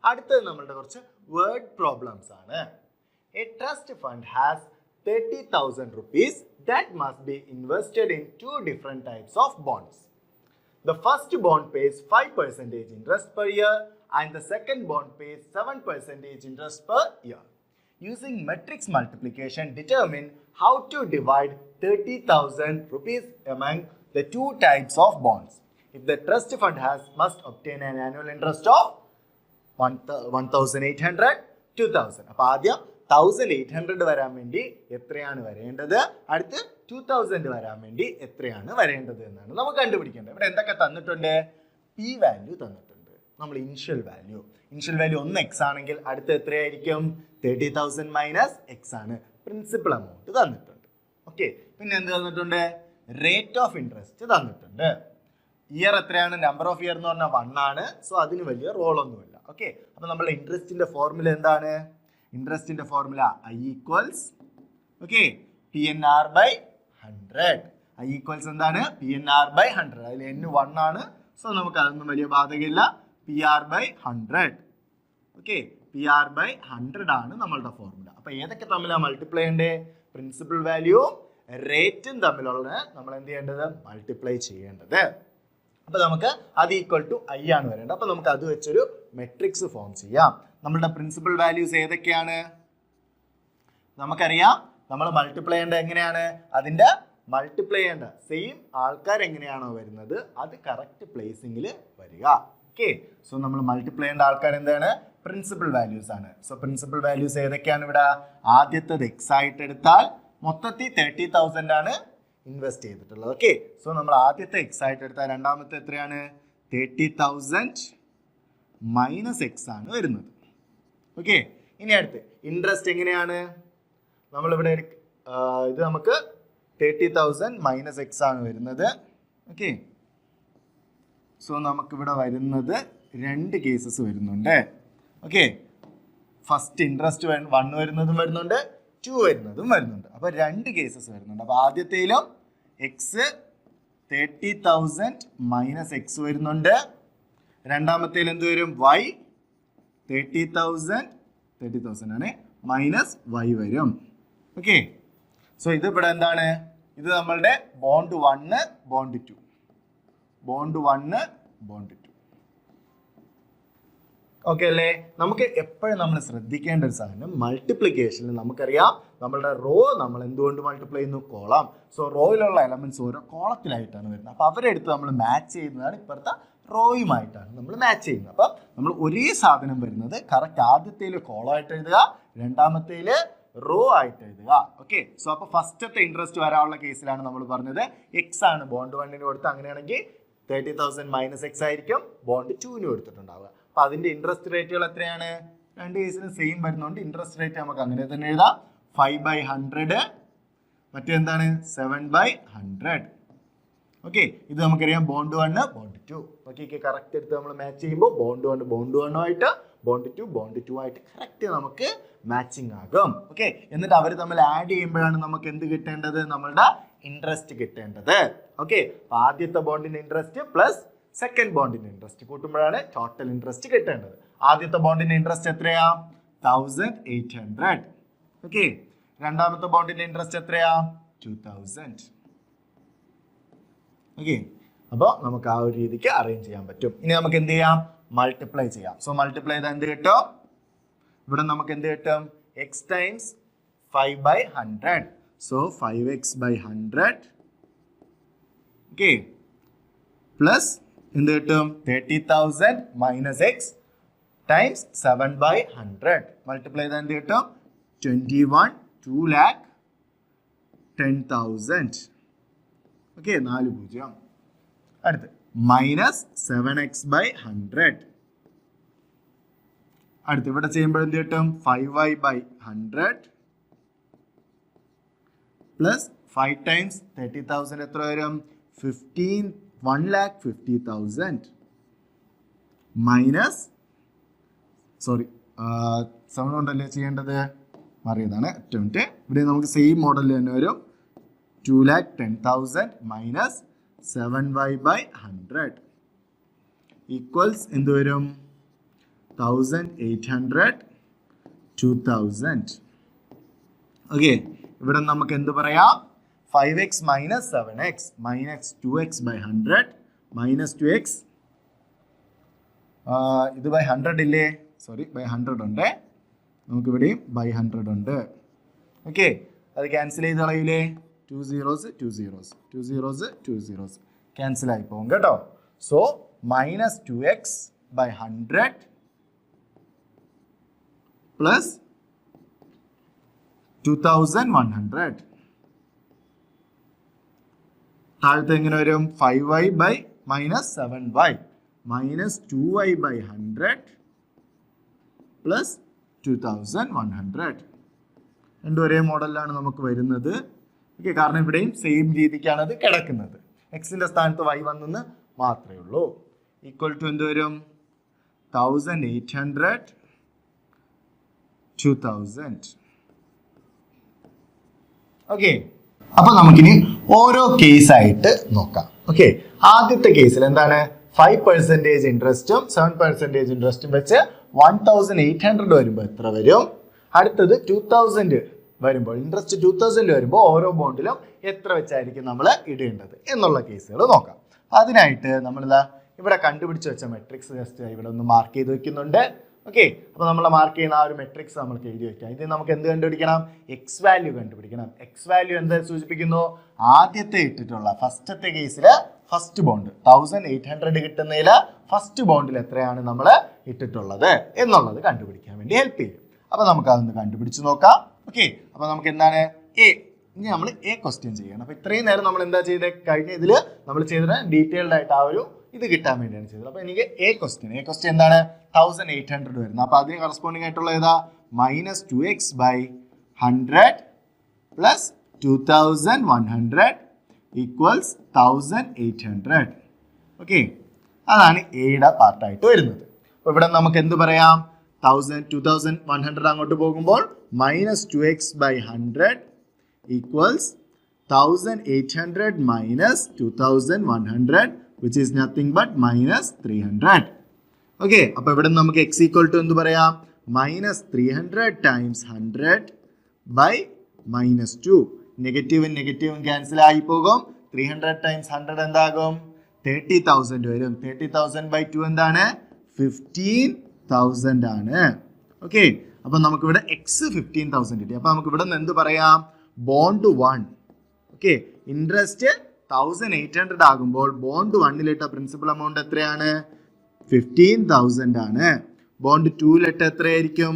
അടുത്തത് നമ്മളുടെ കുറച്ച് വേർഡ് പ്രോബ്ലംസ് ആണ്. A trust fund has 30,000 rupees that must be invested in two different types of bonds. The first bond pays 5% interest per year and the second bond pays 7% interest per year. Using matrix multiplication, determine how to divide 30,000 rupees among the two types of bonds. If the trust fund must obtain an annual interest of 1,800, 2,000. അപ്പോൾ ആദ്യം 1,800 വരാൻ വേണ്ടി എത്രയാണ് വരേണ്ടത്, അടുത്ത് 2,000 വരാൻ വേണ്ടി എത്രയാണ് വരേണ്ടത് എന്നാണ് നമുക്ക് കണ്ടുപിടിക്കേണ്ടത്. ഇവിടെ എന്തൊക്കെ തന്നിട്ടുണ്ട്? പി വാല്യൂ തന്നിട്ടുണ്ട്. നമ്മൾ ഇനിഷ്യൽ വാല്യൂ 1 എക്സ് ആണെങ്കിൽ അടുത്ത് എത്രയായിരിക്കും? 30,000 മൈനസ് എക്സ് ആണ്. പ്രിൻസിപ്പൽ എമൗണ്ട് തന്നിട്ടുണ്ട്. ഓക്കെ, പിന്നെ എന്ത് തന്നിട്ടുണ്ട്? റേറ്റ് ഓഫ് ഇൻട്രസ്റ്റ് തന്നിട്ടുണ്ട്. ഇയർ എത്രയാണ്? നമ്പർ ഓഫ് ഇയർ എന്ന് പറഞ്ഞാൽ 1 ആണ്. സോ അതിന് വലിയ റോളൊന്നുമില്ല. ഓക്കെ, അപ്പൊ നമ്മുടെ ഇൻട്രസ്റ്റിന്റെ ഫോർമുല എന്താണ്? ഇൻട്രസ്റ്റിന്റെ formula I equals PNR/100. I equals എന്താണ്? PNR/100. അതിൽ n 1 ആണ്. സോ നമുക്ക് അതൊന്നും വലിയ ബാധകമില്ല. PR/100. ഓക്കെ, PR/100 ആണ് നമ്മളുടെ ഫോർമുല. അപ്പൊ ഏതൊക്കെ തമ്മിലാണ് മൾട്ടിപ്ലൈ ചെയ്യേണ്ടത്? പ്രിൻസിപ്പൽ വാല്യൂവും റേറ്റും തമ്മിലുള്ള നമ്മൾ എന്ത് ചെയ്യേണ്ടത്? മൾട്ടിപ്ലൈ ചെയ്യേണ്ടത്. അപ്പൊ നമുക്ക് അത് ഈക്വൽ ടു ഐ ആണ് വരേണ്ടത്. അപ്പൊ നമുക്ക് അത് വെച്ചൊരു മെട്രിക്സ് ഫോം ചെയ്യാം. നമ്മളുടെ പ്രിൻസിപ്പൽ വാല്യൂസ് ഏതൊക്കെയാണ്? നമുക്കറിയാം. നമ്മൾ മൾട്ടിപ്ലൈ ചെയ്യേണ്ടത് എങ്ങനെയാണ്? അതിന്റെ മൾട്ടിപ്ലൈ ചെയ്യേണ്ട സെയിം ആൾക്കാർ എങ്ങനെയാണോ വരുന്നത് അത് കറക്റ്റ് പ്ലേസിംഗിൽ വരിക. ഓക്കെ, സോ നമ്മൾ മൾട്ടിപ്ലൈ ചെയ്യേണ്ട ആൾക്കാർ എന്താണ്? പ്രിൻസിപ്പൽ വാല്യൂസ് ആണ്. സോ പ്രിൻസിപ്പൽ വാല്യൂസ് ഏതൊക്കെയാണ് ഇവിടെ? ആദ്യത്തത് എക്സ് ആയിട്ട് എടുത്താൽ മൊത്തത്തിൽ 30,000 ആണ് ഇൻവെസ്റ്റ് ചെയ്തിട്ടുള്ളത്. ഓക്കെ, സോ നമ്മൾ ആദ്യത്തെ എക്സ് ആയിട്ട് എടുത്താൽ രണ്ടാമത്തെ എത്രയാണ്? 30,000 മൈനസ് എക്സ് ആണ് വരുന്നത്. ഓക്കെ, ഇനി അടുത്ത് ഇൻട്രസ്റ്റ് എങ്ങനെയാണ്? നമ്മളിവിടെ ഇത് നമുക്ക് 30,000 മൈനസ് എക്സ് ആണ് വരുന്നത്. ഓക്കെ, സോ നമുക്കിവിടെ വരുന്നത് 2 കേസസ് വരുന്നുണ്ട്. ഓക്കെ, ഫസ്റ്റ് ഇൻട്രസ്റ്റ് 1 വരുന്നതും വരുന്നുണ്ട്, 2 വരുന്നതും വരുന്നുണ്ട്. അപ്പോൾ 2 കേസസ് വരുന്നുണ്ട്. അപ്പോൾ ആദ്യത്തേലും എക്സ് 30,000 മൈനസ് എക്സ് വരുന്നുണ്ട്. രണ്ടാമത്തേൽ എന്ത് വരും? വൈ 30,000 ആണ് മൈനസ് വൈ വരും. ഓക്കെ, സോ ഇത് ഇവിടെ എന്താണ്? ഇത് നമ്മളുടെ bond 1 bond 2 bond 1 bond 2. Okay അല്ലേ? നമുക്ക് എപ്പോഴും നമ്മൾ ശ്രദ്ധിക്കേണ്ട ഒരു സാധനം മൾട്ടിപ്ലിക്കേഷനിൽ നമുക്കറിയാം നമ്മളുടെ റോ നമ്മൾ എന്തുകൊണ്ട് മൾട്ടിപ്ലൈ ചെയ്യുന്നു? കോളം. സോ റോയിലുള്ള എലമെന്റ്സ് ഓരോ കോളത്തിലായിട്ടാണ് വരുന്നത്. അപ്പോൾ അവരെടുത്ത് നമ്മൾ മാച്ച് ചെയ്യുന്നതാണ് ഇപ്പോഴത്തെ റോയുമായിട്ടാണ് നമ്മൾ മാച്ച് ചെയ്യുന്നത്. അപ്പം നമ്മൾ ഒരേ സാധനം വരുന്നത് കറക്റ്റ് ആദ്യത്തേൽ കോളം ആയിട്ട് എഴുതുക, രണ്ടാമത്തേൽ റോ ആയിട്ട് എഴുതുക. ഓക്കെ, സോ അപ്പോൾ ഫസ്റ്റത്തെ ഇൻട്രസ്റ്റ് വരാനുള്ള കേസിലാണ് നമ്മൾ പറഞ്ഞത് എക്സ് ആണ് ബോണ്ട് 1 കൊടുത്ത്. അങ്ങനെയാണെങ്കിൽ 30,000 മൈനസ് എക്സ് ആയിരിക്കും ബോണ്ട് 2 കൊടുത്തിട്ടുണ്ടാവുക. അപ്പൊ അതിന്റെ ഇൻട്രസ്റ്റ് റേറ്റുകൾ എത്രയാണ്? 2 കേസിന് സെയിം വരുന്നുണ്ട്. ഇൻട്രസ്റ്റ് റേറ്റ് നമുക്ക് അങ്ങനെ തന്നെ എഴുതാം. 5/100 മറ്റെന്താണ്? 7/100. ഓക്കെ, ഇത് നമുക്കറിയാം ബോണ്ട് 1 ബോണ്ട് 2. ഓക്കെ, കറക്റ്റ് എടുത്ത് നമ്മൾ മാച്ച് ചെയ്യുമ്പോൾ ബോണ്ട് 1 ബോണ്ട് 1 ആയിട്ട് ബോണ്ട് 2 ആയിട്ട് കറക്റ്റ് നമുക്ക് മാച്ചിങ് ആകും. ഓക്കെ, എന്നിട്ട് അവർ തമ്മിൽ ആഡ് ചെയ്യുമ്പോഴാണ് നമുക്ക് എന്ത് കിട്ടേണ്ടത്? നമ്മളുടെ ഇൻട്രസ്റ്റ് കിട്ടേണ്ടത്. ഓക്കെ, ആദ്യത്തെ ബോണ്ടിന്റെ ഇൻട്രസ്റ്റ് പ്ലസ് സെക്കൻഡ് ബോണ്ടിന്റെ ഇൻട്രസ്റ്റ് കൂട്ടുമ്പോഴാണ് ടോട്ടൽ ഇൻട്രസ്റ്റ് കിട്ടേണ്ടത്. ആദ്യത്തെ ബോണ്ടിന്റെ ഇൻട്രസ്റ്റ് എത്രയാ? 1,800. ഓക്കെ, രണ്ടാമത്തെ ബോണ്ടിന്റെ ഇൻട്രസ്റ്റ് എത്രയാ? 2,000. ഓക്കെ, അപ്പോൾ നമുക്ക് ആ ഒരു രീതിക്ക് അറേഞ്ച് ചെയ്യാൻ പറ്റും. ഇനി നമുക്ക് എന്ത് ചെയ്യാം? മൾട്ടിപ്ലൈ ചെയ്യാം. സോ മൾട്ടിപ്ലൈ ചെയ്താൽ എന്ത് കിട്ടും? ഇവിടെ നമുക്ക് എന്ത് കിട്ടും? X times 5/100. So 5x/100. Okay, plus എന്ത് കിട്ടും? 30,000 മൈനസ് എക്സ് ടൈംസ് 7/100. മൾട്ടിപ്ലൈ ചെയ്താൽ എന്ത് കിട്ടും? 2,10,000. ഓക്കെ, 4 0. അടുത്ത് മൈനസ് 7x/100. അടുത്ത് ഇവിടെ ചെയ്യുമ്പോൾ എന്ത് കിട്ടും? 5y/100 പ്ലസ് 5 ടൈംസ് 30,000 എത്ര വരും? 1,50,000 മൈനസ് 7 കൊണ്ടല്ലേ ചെയ്യേണ്ടത്? മാറിയതാണ്. ഇവിടെ നമുക്ക് സെയിം മോഡൽ തന്നെ വരും. 2,10,000 മൈനസ് 7y/100 ഈക്വൽസ് എന്ത് വരും? 1800, 2000. ഓക്കെ, ഇവിടെ നമുക്ക് എന്ത് പറയാം? 5x minus 7x minus 2x by 100 minus 2x ഇത് ബൈ 100 ഇല്ലേ? സോറി, ബൈ 100 ഉണ്ട്. നമുക്കിവിടെയും ബൈ 100 ഉണ്ട്. ഓക്കെ, അത് ക്യാൻസൽ ചെയ്ത് കളയൂലേ? 2 zeros 2 zeros 2 zeros 2 zeros cancel ആയി പോകും കേട്ടോ. So minus 2x by 100 plus 2100. താഴത്തെ എങ്ങനെ വരും? 5y by minus 7y minus 2y by 100 plus 2100. രണ്ടും ഒരേ മോഡലിലാണ് നമുക്ക് വരുന്നത്. ഓക്കെ, കാരണം ഇവിടെയും സെയിം രീതിക്കാണ് അത് കിടക്കുന്നത്. എക്സിന്റെ സ്ഥാനത്ത് y വന്നെന്ന് മാത്രമേ ഉള്ളൂ. ഈക്വൽ ടു എന്ത് വരും? 1800, 2000. ഓക്കെ, അപ്പൊ നമുക്കിനി ഓരോ കേസ് ആയിട്ട് നോക്കാം. ഓക്കെ, ആദ്യത്തെ കേസിൽ എന്താണ്? 5% ഇൻട്രസ്റ്റും 7% ഇൻട്രസ്റ്റും വെച്ച് 1800 വരുമ്പോൾ എത്ര വരും? അടുത്തത് 2000 വരുമ്പോൾ, ഇൻട്രസ്റ്റ് 2000 വരുമ്പോൾ ഓരോ ബോണ്ടിലും എത്ര വെച്ചായിരിക്കും നമ്മൾ ഇടേണ്ടത് എന്നുള്ള കേസുകൾ നോക്കാം. അതിനായിട്ട് നമ്മളിതാ ഇവിടെ കണ്ടുപിടിച്ച് വെച്ച മെട്രിക്സ് ജസ്റ്റ് ഇവിടെ ഒന്ന് മാർക്ക് ചെയ്ത് വെക്കുന്നുണ്ട്. ഓക്കെ, അപ്പോൾ നമ്മൾ മാർക്ക് ചെയ്യുന്ന ആ ഒരു മെട്രിക്സ് നമുക്ക് എഴുതി വെക്കാം. ഇത് നമുക്ക് എന്ത് കണ്ടുപിടിക്കണം? എക്സ് വാല്യൂ കണ്ടുപിടിക്കണം. എക്സ് വാല്യൂ എന്ത് സൂചിപ്പിക്കുന്നു? ആദ്യത്തെ ഇട്ടിട്ടുള്ള ഫസ്റ്റത്തെ കേസിൽ ഫസ്റ്റ് ബോണ്ട് 1800 കിട്ടുന്നതിൽ ഫസ്റ്റ് ബോണ്ടിൽ എത്രയാണ് നമ്മൾ ഇട്ടിട്ടുള്ളത് എന്നുള്ളത് കണ്ടുപിടിക്കാൻ വേണ്ടി ഹെൽപ്പ് ചെയ്യും. അപ്പോൾ നമുക്ക് അതൊന്ന് കണ്ടുപിടിച്ച് നോക്കാം. ഓക്കെ, അപ്പോൾ നമുക്ക് എന്താണ്? ഇനി നമ്മൾ ക്വസ്റ്റ്യൻ ചെയ്യണം. അപ്പോൾ ഇത്രയും നേരം നമ്മൾ എന്താ ചെയ്തത്? കഴിഞ്ഞ ഇതിൽ നമ്മൾ ചെയ്തത് ഡീറ്റെയിൽഡ് ആയിട്ട് ആ ഒരു ഇത് കിട്ടാൻ വേണ്ടിയാണ് ചെയ്തത്. അപ്പോൾ എനിക്ക് ക്വസ്റ്റ്യൻ എന്താണ്? 1800 വരുന്നത്. അപ്പോൾ അതിന് കറസ്പോണ്ടിങ് ആയിട്ടുള്ള ഏതാ? minus 2x by 100 plus 2100 equals 1800. Okay, അതാണ് എയുടെ പാർട്ടായിട്ട് വരുന്നത്. അപ്പോൾ ഇവിടെ നമുക്ക് എന്ത് പറയാം? 2100 അങ്ങോട്ട് പോകുമ്പോൾ minus 2x by 100 equals 1800 minus 2100, which is nothing but minus 300. Okay, അപ്പോൾ ഇവിടെ നമുക്ക് x ഈക്വൽ ടു എന്ത് പറയാം? minus 300 times 100 by minus 2. നെഗറ്റീവും ക്യാൻസൽ ആയി പോകും. 300 times 100 എന്താകും? 30,000 വരും. 30,000 by 2 എന്താണ്? 15,000 ആണ്. ഓക്കെ, അപ്പോൾ നമുക്കിവിടെ എക്സ് 15,000 കിട്ടി. അപ്പോൾ നമുക്ക് ഇവിടെ നിന്ന് എന്ത് പറയാം? ബോണ്ട് 1. ഓക്കെ, ഇൻട്രസ്റ്റ് 1800 ആകുമ്പോൾ ബോണ്ട് 1ലിട്ട പ്രിൻസിപ്പൽ എമൗണ്ട് എത്രയാണ്? 15,000 ആണ്. ബോണ്ട് 2ലിട്ട് എത്രയായിരിക്കും?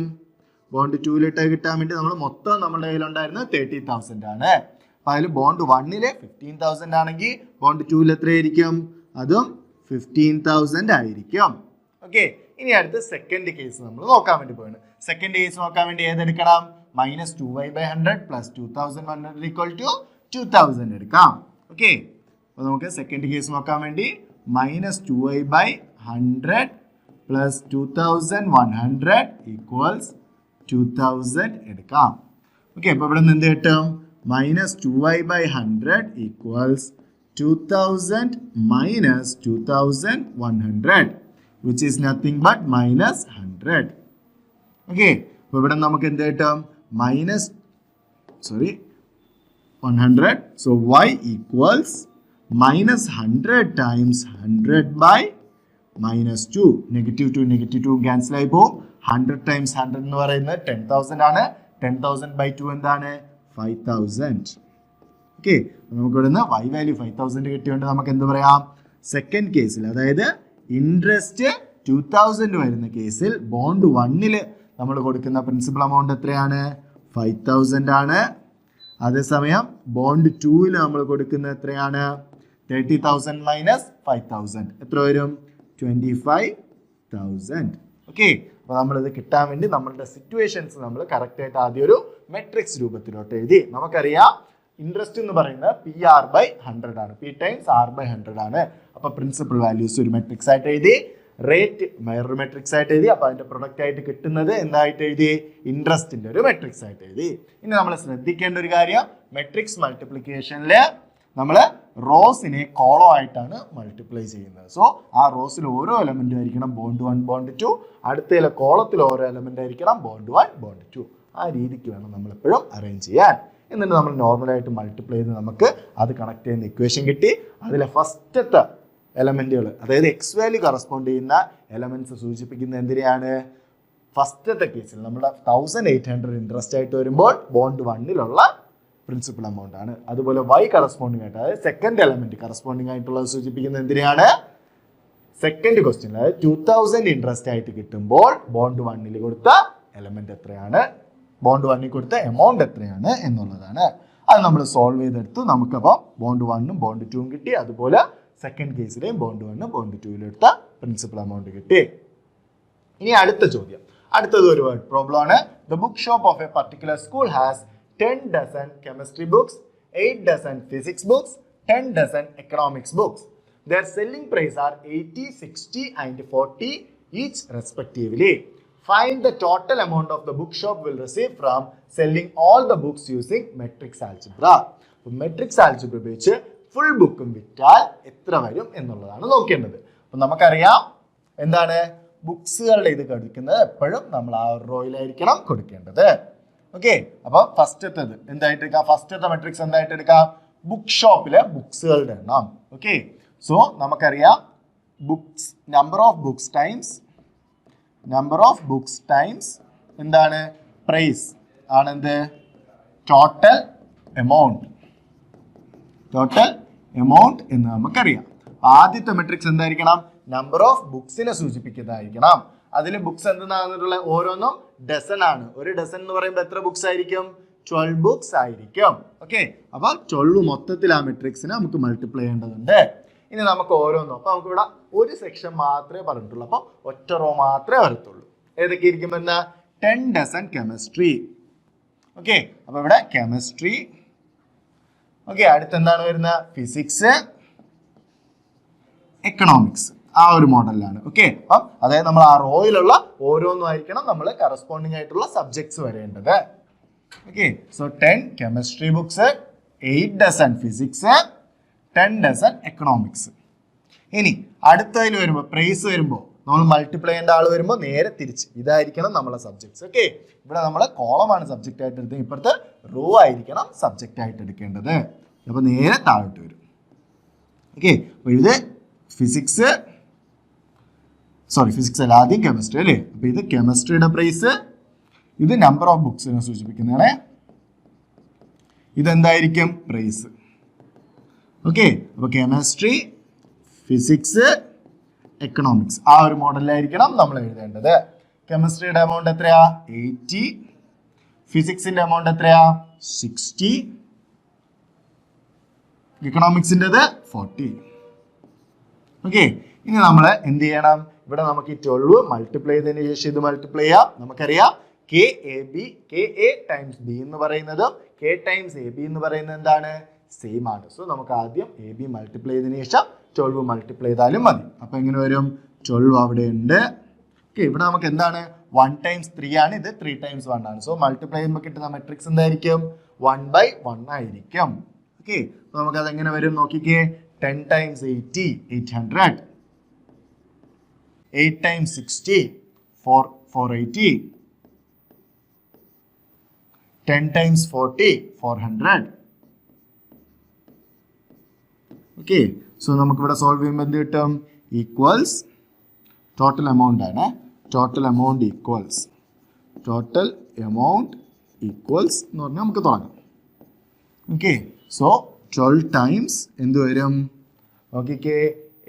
ബോണ്ട് 2ലിട്ട് കിട്ടാൻ വേണ്ടി നമ്മൾ മൊത്തം നമ്മുടെ കയ്യിലുണ്ടായിരുന്നത് 30,000 ആണ്. അപ്പോൾ അതിൽ ബോണ്ട് 1ല് 15,000 ആണെങ്കിൽ ബോണ്ട് 2ൽ എത്രയായിരിക്കും? അതും 15,000 ആയിരിക്കും. ഓക്കെ, ഇനി അടുത്ത സെക്കൻഡ് കേസ് നമ്മൾ നോക്കാൻ വേണ്ടി പോവാണ്. സെക്കൻഡ് കേസ് നോക്കാൻ വേണ്ടി ഏതെടുക്കണം? minus 2y by 100 plus 2100 equal to 2000 എടുക്കാം. ഓക്കെ, അപ്പോൾ നമുക്ക് സെക്കൻഡ് കേസ് നോക്കാൻ വേണ്ടി minus 2y by 100 plus 2100 equals 2000 എടുക്കാം. ഓക്കെ, അപ്പോൾ ഇവിടെ നിന്ന് എന്ത് കിട്ടും? minus 2y by 100 equals 2000 minus 2100, which is nothing but minus 100. Okay, അപ്പോൾ ഇവിടെ നമുക്ക് എന്ത് കിട്ടും? minus 100. So y equals minus 100 times 100 by minus 2. -2 cancel ആയി പോകും. 100 times 100 എന്ന് പറയുന്നത് 10,000 ആണ്. 10,000 by 2 എന്താണ്? 5,000. ഓക്കെ, നമുക്ക് ഇവിടെ നിന്ന് y വാല്യൂ 5,000 കിട്ടിയോണ്ട് നമുക്ക് എന്ത് പറയാം? സെക്കൻഡ് കേസിൽ, അതായത് ഇൻട്രസ്റ്റ് 2000 വരുന്ന കേസിൽ ബോണ്ട് 1ൽ നമ്മൾ കൊടുക്കുന്ന പ്രിൻസിപ്പൽ എമൗണ്ട് എത്രയാണ്? 5,000 ആണ്. അതേസമയം ബോണ്ട് 2ൽ നമ്മൾ കൊടുക്കുന്നത് എത്രയാണ്? 30,000 മൈനസ് 5,000 എത്ര വരും? 25,000. ഓക്കെ, അപ്പോൾ നമ്മളിത് കിട്ടാൻ വേണ്ടി നമ്മളുടെ സിറ്റുവേഷൻസ് നമ്മൾ കറക്റ്റ് ആയിട്ട് ആദ്യം ഒരു മെട്രിക്സ് രൂപത്തിലോട്ട് എഴുതി. നമുക്കറിയാം ഇൻട്രസ്റ്റ് എന്ന് പറയുന്നത് PR/100 ആണ്. P times R/100 ആണ്. അപ്പോൾ പ്രിൻസിപ്പൽ വാല്യൂസ് ഒരു മെട്രിക്സ് ആയിട്ട് എഴുതി, റേറ്റ് വേറൊരു മെട്രിക്സ് ആയിട്ട് എഴുതി. അപ്പോൾ അതിന്റെ പ്രൊഡക്റ്റ് ആയിട്ട് കിട്ടുന്നത് എന്തായിട്ട് എഴുതി? ഇൻട്രസ്റ്റിന്റെ ഒരു മെട്രിക്സ് ആയിട്ട് എഴുതി. ഇനി നമ്മൾ ശ്രദ്ധിക്കേണ്ട ഒരു കാര്യം, മെട്രിക്സ് മൾട്ടിപ്ലിക്കേഷനിൽ നമ്മൾ റോസിനെ കോളം ആയിട്ടാണ് മൾട്ടിപ്ലൈ ചെയ്യുന്നത്. സോ ആ റോസിൽ ഓരോ എലമെന്റും ആയിരിക്കണം ബോണ്ട് 1 ബോണ്ട് 2, അടുത്ത കോളത്തിൽ ഓരോ എലമെന്റ് ആയിരിക്കണം ബോണ്ട് 1 ബോണ്ട് 2. ആ രീതിക്ക് വേണം നമ്മൾ എപ്പോഴും അറേഞ്ച് ചെയ്യാൻ. എന്നിട്ട് നമ്മൾ നോർമലായിട്ട് മൾട്ടിപ്ലൈ ചെയ്ത് നമുക്ക് അത് കണക്ട് ചെയ്യുന്ന ഇക്വേഷൻ കിട്ടി. അതിലെ ഫസ്റ്റത്തെ എലമെന്റുകൾ, അതായത് എക്സ് വാല്യൂ കറസ്പോണ്ട് ചെയ്യുന്ന എലമെന്റ്സ് സൂചിപ്പിക്കുന്ന എന്തിനെയാണ്? ഫസ്റ്റത്തെ കേസിൽ നമ്മുടെ 1800 ഇൻട്രസ്റ്റ് ആയിട്ട് വരുമ്പോൾ ബോണ്ട് 1ലുള്ള പ്രിൻസിപ്പൽ എമൗണ്ട് ആണ്. അതുപോലെ y കറസ്പോണ്ടിങ് ആയിട്ട്, അതായത് സെക്കൻഡ് എലമെന്റ് കറസ്പോണ്ടിങ് ആയിട്ടുള്ളത് സൂചിപ്പിക്കുന്നത് എന്തിനെയാണ്? സെക്കൻഡ് ക്വസ്റ്റ്യൻ, അതായത് 2000 ഇൻട്രസ്റ്റ് ആയിട്ട് കിട്ടുമ്പോൾ ബോണ്ട് 1ൽ കൊടുത്ത എലമെന്റ് എത്രയാണ്, ബോണ്ട് 1ൽ കൊടുത്ത എമൗണ്ട് എത്രയാണ് എന്നുള്ളതാണ്. അത് നമ്മൾ സോൾവ് ചെയ്തെടുത്തു. നമുക്കപ്പോൾ ബോണ്ട് 1ഉം ബോണ്ട് 2ഉം കിട്ടി. അതുപോലെ സെക്കൻഡ് കേസിലെയും ബോണ്ട് 1ഉം ബോണ്ട് 2ലും എടുത്ത പ്രിൻസിപ്പൽ എമൗണ്ട് കിട്ടി. ഇനി അടുത്ത ചോദ്യം, അടുത്തത് ഒരു വേർഡ് പ്രോബ്ലം ആണ്. The book shop of A particular school has 10 dozen chemistry books, 8 dozen physics books, 10 dozen economics books. Their selling price are 80, 60 and 40 each respectively. Find the total amount of the bookshop will receive from selling all the books using matrix algebra. Matrix algebra ഉപയോഗിച്ച് full ബുക്കും വിറ്റാൽ എത്ര വരും എന്നുള്ളതാണ് നോക്കേണ്ടത്. അപ്പം നമുക്കറിയാം എന്താണ് ബുക്സുകളുടെ ഇത് കൊടുക്കുന്നത് എപ്പോഴും നമ്മൾ ആ റോയിലായിരിക്കണം കൊടുക്കേണ്ടത്. ഓക്കെ, അപ്പൊ ഫസ്റ്റത്തത് എന്തായിട്ട് എടുക്കാം? ഫസ്റ്റത്തെ മെട്രിക്സ് എന്തായിട്ട് എടുക്കാം? ബുക്ക് ഷോപ്പിലെ ബുക്സുകളുടെ എണ്ണം. ഓക്കെ, സോ നമുക്കറിയാം books number of books times എന്താണ്? പ്രൈസ് ആണെന്ത്? ടോട്ടൽ എമൗണ്ട് എന്ന് നമുക്കറിയാം. ആദ്യത്തെ മെട്രിക്സ് എന്തായിരിക്കണം? നമ്പർ ഓഫ് ബുക്സിനെ സൂചിപ്പിക്കുന്നതായിരിക്കണം. അതിൽ ബുക്സ് എന്താണെന്നുള്ള ഓരോന്നും ഡസൻ ആണ്. ഒരു ഡസൻ എന്ന് പറയുമ്പോൾ എത്ര ബുക്സ് ആയിരിക്കും? 12 ബുക്സ് ആയിരിക്കും. ഓക്കെ, അപ്പൊ 12 മൊത്തത്തിൽ ആ മെട്രിക്സിനെ നമുക്ക് മൾട്ടിപ്ലൈ ചെയ്യേണ്ടതുണ്ട്. ഇനി നമുക്ക് ഓരോന്നും, അപ്പൊ നമുക്ക് ഇവിടെ ഒരു സെക്ഷൻ മാത്രമേ പറഞ്ഞിട്ടുള്ളൂ, അപ്പൊ ഒറ്റ റോ മാത്രമേ വരത്തുള്ളൂ. ഏതൊക്കെ ഇരിക്കും? എന്നാ 10 dozen കെമിസ്ട്രി. ഓക്കെ, അപ്പൊ ഇവിടെ കെമിസ്ട്രി. ഓക്കെ, അടുത്ത് എന്താണ് വരുന്നത്? Physics, economics. ആ ഒരു മോഡലിലാണ്. ഓക്കെ, അപ്പം അതായത് നമ്മൾ ആ റോയിലുള്ള ഓരോന്നും ആയിരിക്കണം നമ്മൾ കറസ്പോണ്ടിങ് ആയിട്ടുള്ള സബ്ജക്ട്സ് വരേണ്ടത്. Okay, so 10 chemistry books, 8 dozen physics, 10 dozen economics. ഇനി അടുത്തതിൽ വരുമ്പോൾ പ്രൈസ് വരുമ്പോൾ നമ്മൾ മൾട്ടിപ്ലൈ ചെയ്യേണ്ട ആൾ വരുമ്പോൾ നേരെ തിരിച്ച് ഇതായിരിക്കണം നമ്മളെ സബ്ജക്ട്സ്. ഓക്കെ, ഇവിടെ നമ്മൾ കോളമാണ് സബ്ജക്റ്റ് ആയിട്ട് എടുത്തത്, ഇപ്പുറത്ത് റോ ആയിരിക്കണം സബ്ജക്റ്റ് ആയിട്ട് എടുക്കേണ്ടത്. അപ്പോൾ നേരെ താഴോട്ട് വരും. ഓക്കെ, അപ്പോൾ ഇത് ഫിസിക്സ് അല്ല, ആദ്യം കെമിസ്ട്രി അല്ലേ. അപ്പൊ ഇത് കെമിസ്ട്രിയുടെ പ്രൈസ്, ഇത് നമ്പർ ഓഫ് ബുക്സിനെ സൂചിപ്പിക്കുന്നതാണ്. ഇതെന്തായിരിക്കും? പ്രൈസ്. ഓക്കെ, അപ്പൊ കെമിസ്ട്രി, ഫിസിക്സ്, എക്കണോമിക്സ് ആ ഒരു മോഡലിലായിരിക്കണം നമ്മൾ എഴുതേണ്ടത്. കെമിസ്ട്രിയുടെ എമൗണ്ട് എത്രയാ? 80. ഫിസിക്സിന്റെ എമൗണ്ട് എത്രയാ? 60. എക്കണോമിക്സിൻ്റെത് 40. ഓക്കെ, ഇനി നമ്മൾ എന്ത് ചെയ്യണം? ഇവിടെ നമുക്ക് ഈ 12 മൾട്ടിപ്ലൈ ചെയ്തതിന് ശേഷം ഇത് മൾട്ടിപ്ലൈ ചെയ്യാം. നമുക്കറിയാം കെ എ ടൈംസ് ബി എന്ന് പറയുന്നത് കെ ടൈംസ് എ ബി എന്ന് പറയുന്നത് എന്താണ്? സെയിം ആണ്. സോ നമുക്ക് ആദ്യം എ ബി മൾട്ടിപ്ലൈ ചെയ്തതിന് ശേഷം 12 മൾട്ടിപ്ലൈ ചെയ്താലും മതി. അപ്പൊ എങ്ങനെ വരും? 12 അവിടെ ഉണ്ട്. ഓക്കെ, ഇവിടെ നമുക്ക് എന്താണ്? 1 times 3 ആണ്, ഇത് 3 times 1 ആണ്. സോ മൾട്ടിപ്ലൈ ചെയ്യുമ്പോൾ കിട്ടുന്ന മെട്രിക്സ് എന്തായിരിക്കും? 1/1 ആയിരിക്കും. ഓക്കെ, നമുക്ക് അതെങ്ങനെ വരും നോക്കിക്കേ. 10 times 80, 800. 8 times 60, 480. 10 times 40, 400. Okay, so നമുക്കിവിടെ സോൾവ് ചെയ്യുമ്പോൾ എന്ത് കിട്ടും? ഈക്വൽസ് ടോട്ടൽ എമൗണ്ട് ആണ്. ടോട്ടൽ എമൗണ്ട് ഈക്വൽസ് എന്ന് പറഞ്ഞാൽ നമുക്ക് തുടങ്ങാം. ഓക്കെ, സോ 12 times എന്ത് വരും? നോക്കിക്കേ,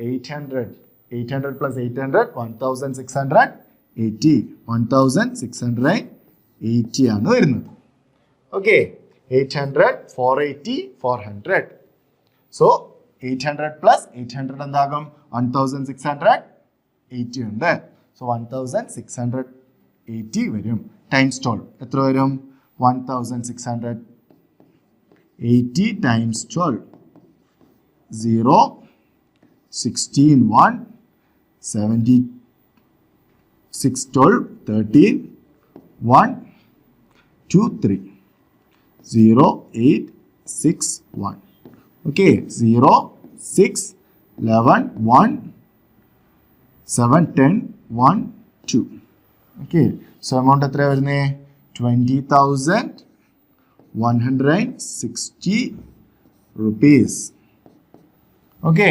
800 plus 800, 1680. 1680 ആണ് വരുന്നത്. ഓക്കെ, 800, 480, 400. സോ 800 plus 800 എന്താകും? 1680 ഉണ്ട്. സോ 1680 വരും. ടൈംസ് 12 എത്ര വരും? 1680 times 12. 0, 16, 1, 76, 12, 13, 1, 2, 3. 0, 8, 6, 1. Okay 0 6 11 1 7 10 1 2 okay so amount എത്ര വരുന്നേ 20,160 rupees. ഓക്കെ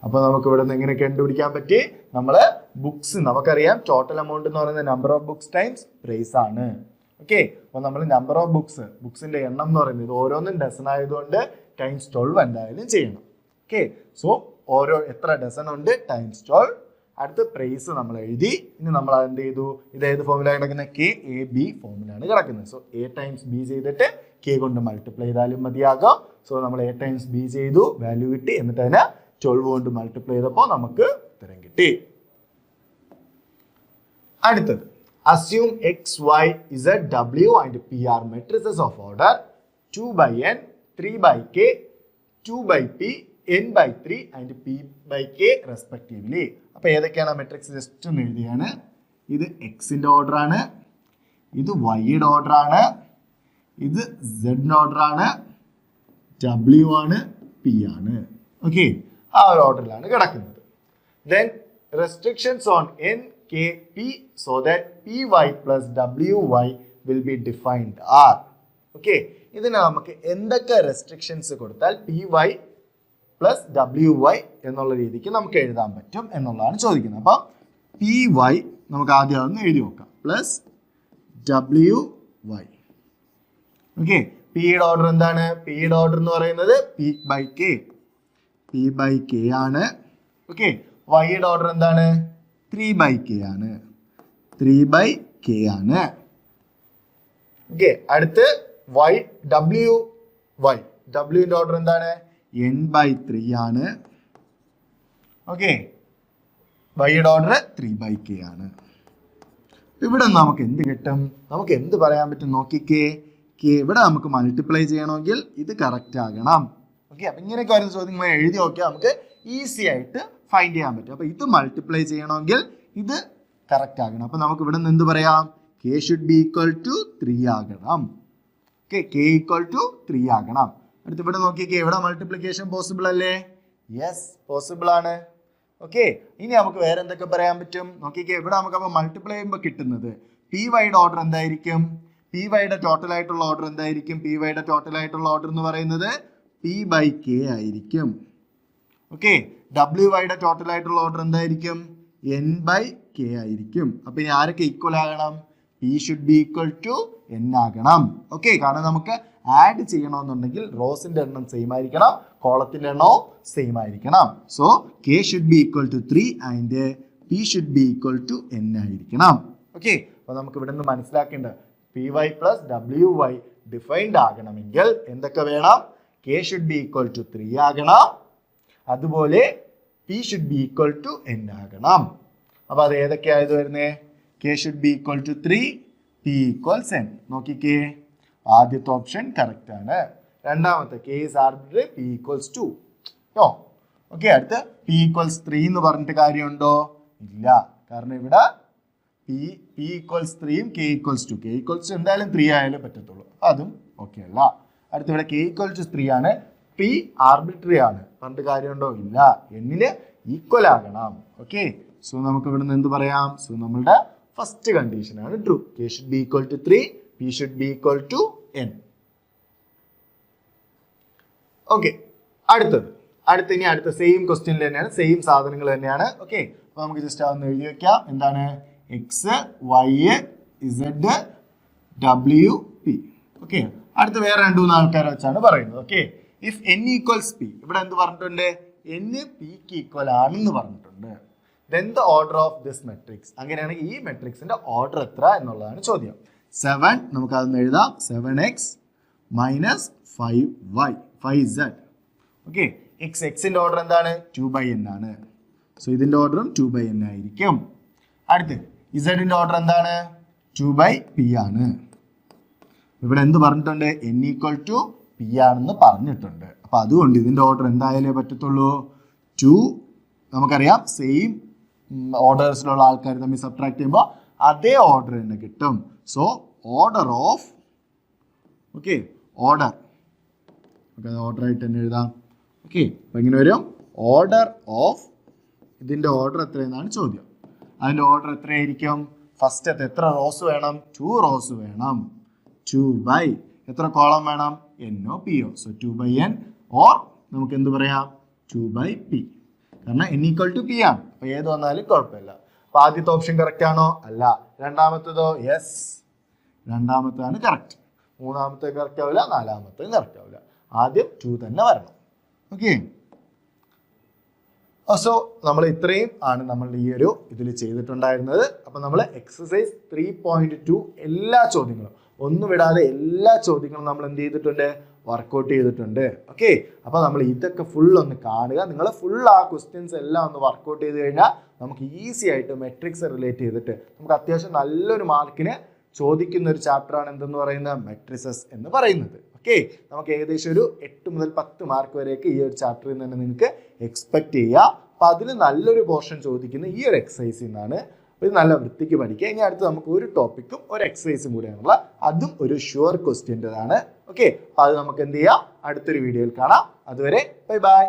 അപ്പോൾ നമുക്ക് ഇവിടെ നിന്ന് എങ്ങനെ കണ്ടുപിടിക്കാൻ പറ്റി നമ്മൾ ബുക്സ് നമുക്കറിയാം ടോട്ടൽ എമൗണ്ട് എന്ന് പറയുന്നത് number of books times price ആണ്. ഓക്കെ അപ്പോൾ നമ്മൾ നമ്പർ ഓഫ് ബുക്സിന്റെ എണ്ണം എന്ന് പറയുന്നത് ഓരോന്നും ഡസൺ ആയതുകൊണ്ട് ടൈംസ് 12 എന്തായാലും ചെയ്യണം. ഓക്കെ സോ ഓരോ എത്ര ഡസൺ ഉണ്ട് ടൈംസ് 12. അടുത്ത പ്രൈസ് നമ്മൾ എഴുതി. ഇനി നമ്മൾ എന്ത് ചെയ്തു, ഇത് ഏത് ഫോമിലാണ് കിടക്കുന്നത് KAB ഫോമിലാണ് കിടക്കുന്നത്. സോ A ടൈംസ് B ചെയ്തിട്ട് K കൊണ്ട് മൾട്ടിപ്ലൈ ചെയ്താലും മതിയാകാം. സോ നമ്മൾ A ടൈംസ് B ചെയ്തു, വാല്യൂ കിട്ടി, എന്നിട്ട് അതിനെ 12 കൊണ്ട് മൾട്ടിപ്ലൈ ചെയ്തപ്പോൾ നമുക്ക് ഉത്തരം കിട്ടി. അടുത്തത് assume X, Y, Z, W and P are matrices of order 2 by N, 3 by K, 2 by P, N by 3 and P by K respectively. അപ്പോൾ ഏതൊക്കെയാണ് മെട്രിക്സ് ജസ്റ്റ് ഒന്ന് എഴുതിയാണ്. ഇത് എക്സിൻ്റെ ഓർഡർ ആണ്, ഇത് വൈയുടെ ഓർഡർ ആണ്, ഇത് സെഡിൻ്റെ ഓർഡർ ആണ്, W ആണ്, P ആണ്. ഓക്കെ ആ ഒരു ഓർഡറിലാണ് കിടക്കുന്നത്. Then restrictions on N, K, P so that PY plus WY will be defined are. Okay ഇതിന് നമുക്ക് എന്തൊക്കെ റെസ്ട്രിക്ഷൻസ് കൊടുത്താൽ PY പ്ലസ് WY എന്നുള്ള രീതിക്ക് നമുക്ക് എഴുതാൻ പറ്റും എന്നുള്ളതാണ് ചോദിക്കുന്നത്. അപ്പം PY നമുക്ക് ആദ്യം അതൊന്ന് എഴുതി നോക്കാം, പ്ലസ് WY. ഓക്കെ പിയുടെ ഓർഡർ എന്താണ്? പിയുടെ ഓർഡർ എന്ന് പറയുന്നത് P by K ആണ്. ഓക്കെ വൈയുടെ ഓർഡർ എന്താണ്? 3 by K ആണ്. 3 by K ആണ്. ഓക്കെ അടുത്ത് Wന്റെ ഓർഡർ എന്താണ്? N by 3 ആണ്. ഓക്കെ വൈയുടെ ഓർഡർ 3 by K ആണ്. ഇവിടെ നമുക്ക് എന്ത് കിട്ടും? നമുക്ക് എന്ത് പറയാൻ പറ്റും നോക്കിക്കേ. ഇവിടെ നമുക്ക് മൾട്ടിപ്ലൈ ചെയ്യണമെങ്കിൽ ഇത് കറക്റ്റ് ആകണം. ഓക്കെ അപ്പം ഇങ്ങനെയൊക്കെ വരുന്ന ചോദ്യങ്ങൾ എഴുതി നോക്കിയാൽ നമുക്ക് ഈസി ആയിട്ട് ഫൈൻഡ് ചെയ്യാൻ പറ്റും. അപ്പോൾ ഇത് മൾട്ടിപ്ലൈ ചെയ്യണമെങ്കിൽ ഇത് കറക്റ്റ് ആകണം. അപ്പോൾ നമുക്ക് ഇവിടെ നിന്ന് എന്ത് പറയാം? K should be equal to 3 ആകണം. ഓക്കെ K ഈക്വൽ ടു 3 ആകണം. അടുത്ത് ഇവിടെ നോക്കിക്കേ, ഇവിടെ മൾട്ടിപ്ലിക്കേഷൻ പോസിബിൾ അല്ലേ? യെസ് പോസിബിൾ ആണ്. ഓക്കെ ഇനി നമുക്ക് വേറെ എന്തൊക്കെ പറയാൻ പറ്റും നോക്കിക്കേ. ഇവിടെ നമുക്ക് അപ്പോൾ മൾട്ടിപ്ലൈ ചെയ്യുമ്പോൾ കിട്ടുന്നത് PYയുടെ ഓർഡർ എന്തായിരിക്കും? PYയുടെ ടോട്ടൽ ആയിട്ടുള്ള ഓർഡർ എന്തായിരിക്കും? PYയുടെ ടോട്ടൽ ആയിട്ടുള്ള ഓർഡർ എന്ന് പറയുന്നത് P by K ആയിരിക്കും. ഓക്കെ WYയുടെ ടോട്ടൽ ആയിട്ടുള്ള ഓർഡർ എന്തായിരിക്കും? N by K ആയിരിക്കും. അപ്പൊ ഇനി ആരൊക്കെ ഈക്വൽ ആകണം? P should be equal to N ആകണം. ഓക്കെ കാരണം നമുക്ക് ആഡ് ചെയ്യണമെന്നുണ്ടെങ്കിൽ റോസിന്റെ എണ്ണം സെയിം ആയിരിക്കണം, കോളത്തിന്റെ എണ്ണവും സെയിം ആയിരിക്കണം. So K should be equal to 3 and P should be equal to N ആയിരിക്കണം. ഓക്കെ അപ്പൊ നമുക്ക് ഇവിടെ നിന്ന് മനസ്സിലാക്കേണ്ടത് PY പ്ലസ് WY ഡിഫൈൻഡ് ആകണമെങ്കിൽ എന്തൊക്കെ വേണം? K should be equal to 3 ആകണം, അതുപോലെ P should be equal to N ആകണം. അപ്പൊ അത് ഏതൊക്കെയായത് വരുന്നേ? K should be equal to 3, P equals N. നോക്കിക്കേ ആദ്യത്തെ ഓപ്ഷൻ കറക്റ്റ് ആണ്. രണ്ടാമത്തെ K is arbitrary, P equals 2. No okay അടുത്ത് P equals 3 എന്ന് പറഞ്ഞിട്ട് കാര്യമുണ്ടോ? ഇല്ല. കാരണം ഇവിടെ P equals 3യും K equals 2. K equals 2 എന്തായാലും 3 ആയാലും പറ്റത്തുള്ളൂ, അതും ഓക്കെ അല്ല. അടുത്ത് ഇവിടെ K equals 3 ആണ്, P ആർബിട്രറി ആണ്, പറഞ്ഞിട്ട് കാര്യമുണ്ടോ? ഇല്ല. Nന് ഈക്വൽ ആകണം. ഓക്കെ സോ നമുക്ക് ഇവിടെ നിന്ന് എന്ത് പറയാം? സോ നമ്മളുടെ ഫസ്റ്റ് കണ്ടീഷൻ ആണ് true. K should be equal to 3, P should be equal to N. Okay ഇനി അടുത്ത സെയിം ക്വസ്റ്റ്യനിൽ തന്നെയാണ്, സെയിം സാധനങ്ങൾ തന്നെയാണ്. ഓക്കെ അപ്പൊ നമുക്ക് ജസ്റ്റ് അതൊന്ന് എഴുതി വെക്കാം. എന്താണ്? X Y Z W P. Okay അടുത്ത് വേറെ 2-3 ആൾക്കാരെ വെച്ചാണ് പറയുന്നത്. Okay if N equals P, ഇവിടെ എന്ത് പറഞ്ഞിട്ടുണ്ട്? N Pക്ക് ഈക്വൽ ആണെന്ന് പറഞ്ഞിട്ടുണ്ട്. Then the order of this matrix, അങ്ങനെയാണെങ്കിൽ ഈ മെട്രിക്സിന്റെ ഓർഡർ എത്ര എന്നുള്ളതാണ് ചോദ്യം. 7 നമുക്ക് അതൊന്ന് എഴുതാം. 7x minus 5y 5z. Okay എക്സിന്റെ ഓർഡർ എന്താണ്? 2/n ആണ്. സോ ഇതിന്റെ ഓർഡറും 2/n ആയിരിക്കും. അടുത്ത് ഇസഡിന്റെ ഓർഡർ എന്താണ്? 2/p ആണ്. ഇവിടെ എന്ത് പറഞ്ഞിട്ടുണ്ട്? N ഈക്വൽ ടു P ആണെന്ന് പറഞ്ഞിട്ടുണ്ട്. അപ്പൊ അതുകൊണ്ട് ഇതിന്റെ ഓർഡർ എന്തായാലേ പറ്റത്തുള്ളൂ? 2 നമുക്കറിയാം സെയിം ഓർഡേഴ്സിലുള്ള ആൾക്കാർ തമ്മിൽ സബ്ട്രാക്ട് ചെയ്യുമ്പോൾ അതേ ഓർഡർ തന്നെ കിട്ടും. സോ ഓർഡർ ഓഫ് ഓർഡർ ആയിട്ട് തന്നെ എഴുതാം. ഓക്കെ, അപ്പം ഇങ്ങനെ വരും ഓർഡർ ഓഫ്, ഇതിൻ്റെ ഓർഡർ എത്രയെന്നാണ് ചോദ്യം. അതിൻ്റെ ഓർഡർ എത്രയായിരിക്കും? ഫസ്റ്റത്തെ എത്ര റോസ് വേണം? 2 റോസ് വേണം. 2 എത്ര കോളം വേണം? NO PO. So 2/n or നമുക്ക് എന്ത് പറയാം? 2/p. കാരണം n = p ആണ്. അപ്പോൾ ഏത് വന്നാലും കുഴപ്പമില്ല. അപ്പോൾ ആദ്യത്തെ ഓപ്ഷൻ കറക്റ്റ് ആണോ? അല്ല. രണ്ടാമത്തേതോ? യെസ്, രണ്ടാമത്തേതാണ് കറക്റ്റ്. മൂന്നാമത്തെ കറക്റ്റ് ആവില്ല, നാലാമത്തേത് കറക്റ്റ് ആവില്ല. ആദ്യം 2 തന്നെ വരണം. ഓക്കെ, സോ നമ്മൾ ഇത്രയും ആണ് നമ്മൾ ഈ ഒരു ഇതിൽ ചെയ്തിട്ടുണ്ടായിരുന്നത്. അപ്പം നമ്മൾ എക്സസൈസ് 3.2 എല്ലാ ചോദ്യങ്ങളും ഒന്നും വിടാതെ എല്ലാ ചോദ്യങ്ങളും നമ്മൾ എന്ത് ചെയ്തിട്ടുണ്ട്? വർക്കൗട്ട് ചെയ്തിട്ടുണ്ട്. ഓക്കെ, അപ്പോൾ നമ്മൾ ഇതൊക്കെ ഫുൾ ഒന്ന് കാണുക. നിങ്ങൾ ഫുൾ ആ ക്വസ്റ്റ്യൻസ് എല്ലാം ഒന്ന് വർക്കൗട്ട് ചെയ്ത് കഴിഞ്ഞാൽ നമുക്ക് ഈസി ആയിട്ട് മെട്രിക്സ് റിലേറ്റ് ചെയ്തിട്ട് നമുക്ക് അത്യാവശ്യം നല്ലൊരു മാർക്കിന് ചോദിക്കുന്ന ഒരു ചാപ്റ്ററാണ് എന്തെന്ന് പറയുന്നത്? മെട്രിസസ് എന്ന് പറയുന്നത്. ഓക്കെ, നമുക്ക് ഏകദേശം ഒരു 8 മുതൽ 10 മാർക്ക് വരെയൊക്കെ ഈ ഒരു ചാപ്റ്ററിൽ നിന്ന് തന്നെ നിങ്ങൾക്ക് എക്സ്പെക്ട് ചെയ്യാം. അപ്പോൾ അതിൽ നല്ലൊരു പോർഷൻ ചോദിക്കുന്നത് ഈ ഒരു എക്സസൈസിൽ നിന്നാണ്. അപ്പോൾ ഇത് നല്ല വൃത്തിക്ക് പഠിക്കുക. ഇനി അടുത്ത് നമുക്ക് ഒരു ടോപ്പിക്കും ഒരു എക്സസൈസും കൂടിയാണുള്ള, അതും ഒരു ഷുവർ ക്വസ്റ്റ്യൻ്റെതാണ്. ഓക്കെ, അപ്പോൾ അത് നമുക്ക് എന്ത് ചെയ്യാം? അടുത്തൊരു വീഡിയോയിൽ കാണാം. അതുവരെ ബൈ ബൈ.